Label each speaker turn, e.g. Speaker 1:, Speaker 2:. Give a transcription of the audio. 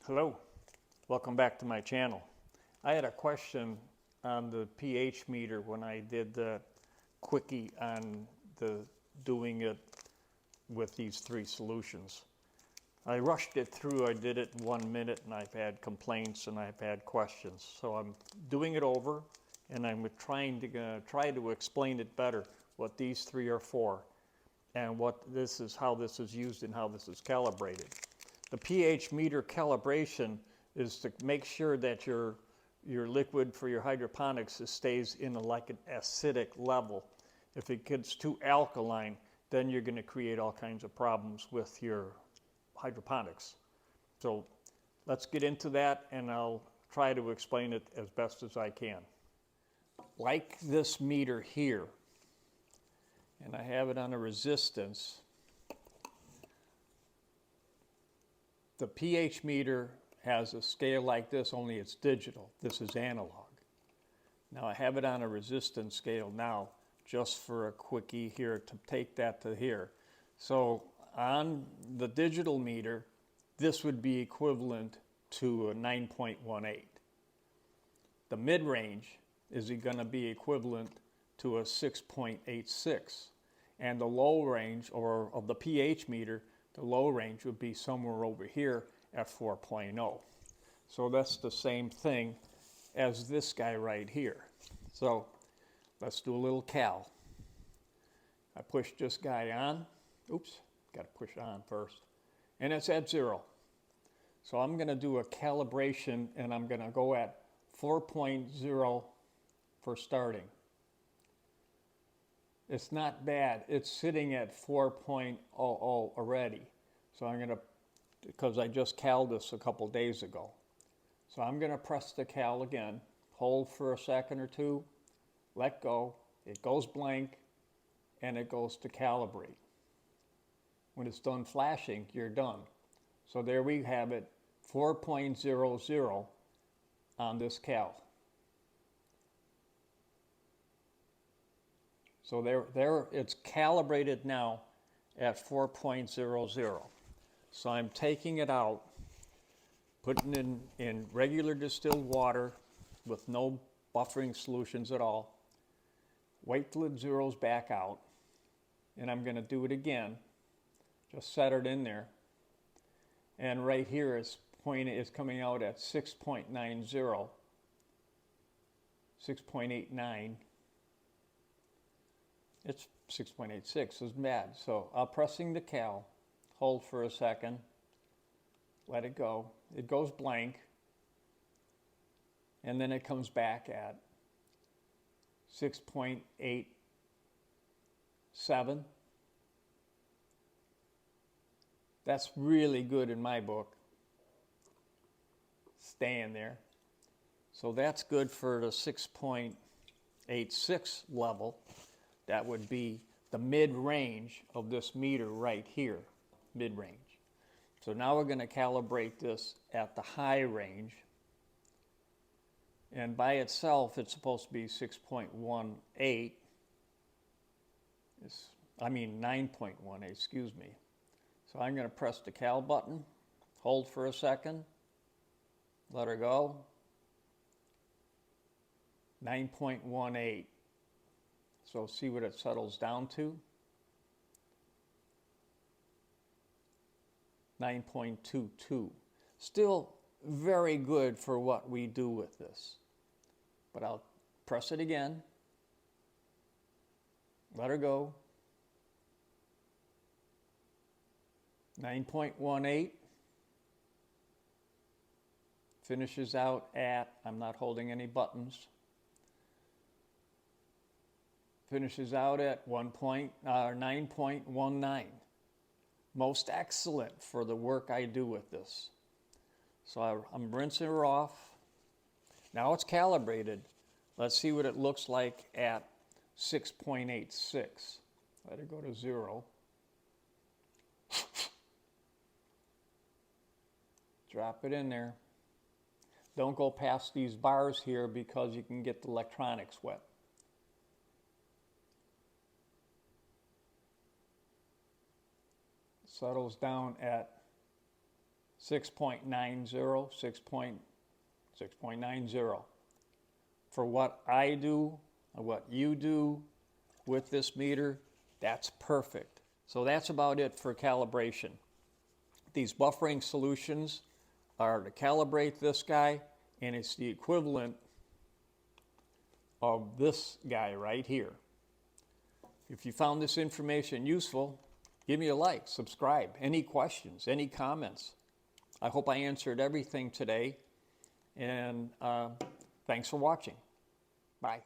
Speaker 1: Hello, welcome back to my channel. I had a question on the pH meter when I did the quickie on doing it with these three solutions. I rushed it through, I did it in 1 minute, and I've had complaints and I've had questions. So I'm doing it over and I'm trying to explain it better, what these three are for and what this is, how this is used and how this is calibrated. The pH meter calibration is to make sure that your liquid for your hydroponics stays in like an acidic level. If it gets too alkaline, then you're going to create all kinds of problems with your hydroponics. So let's get into that and I'll try to explain it as best as I can. Like this meter here, and I have it on a resistance. The pH meter has a scale like this, only it's digital. This is analog. Now I have it on a resistance scale now, just for a quickie here to take that to here. So on the digital meter, this would be equivalent to a 9.18. The mid-range is going to be equivalent to a 6.86. And the low range, or of the pH meter, the low range would be somewhere over here at 4.0. So that's the same thing as this guy right here. So let's do a little cal. I push this guy on. Oops, got to push on first. And it's at 0. So I'm going to do a calibration and I'm going to go at 4.0 for starting. It's not bad. It's sitting at 4.00 already. So I'm going to, because I just caled this a couple days ago. So I'm going to press the cal again, hold for a second or two, let go, it goes blank, and it goes to calibrate. When it's done flashing, you're done. So there we have it, 4.00 on this cal. So there it's calibrated now at 4.00. So I'm taking it out, putting it in regular distilled water with no buffering solutions at all. Wait till it zeroes back out, and I'm going to do it again. Just set it in there. And right here it's coming out at 6.90, 6.89. It's 6.86, isn't bad. So I'm pressing the cal, hold for a second, let it go. It goes blank, and then it comes back at 6.87. That's really good in my book, staying there. So that's good for the 6.86 level. That would be the mid-range of this meter right here, mid-range. So now we're going to calibrate this at the high range. And by itself, it's supposed to be 6.18. I mean 9.18, excuse me. So I'm going to press the cal button, hold for a second, let her go. 9.18. So see what it settles down to. 9.22. Still very good for what we do with this. But I'll press it again. Let her go. 9.18. Finishes out at, I'm not holding any buttons. Finishes out at 9.19. Most excellent for the work I do with this. So I'm rinsing her off. Now it's calibrated. Let's see what it looks like at 6.86. Let it go to 0. Drop it in there. Don't go past these bars here because you can get the electronics wet. Settles down at 6.90, 6.90. For what I do and what you do with this meter, that's perfect. So that's about it for calibration. These buffering solutions are to calibrate this guy, and it's the equivalent of this guy right here. If you found this information useful, give me a like, subscribe. Any questions, any comments? I hope I answered everything today, and thanks for watching. Bye.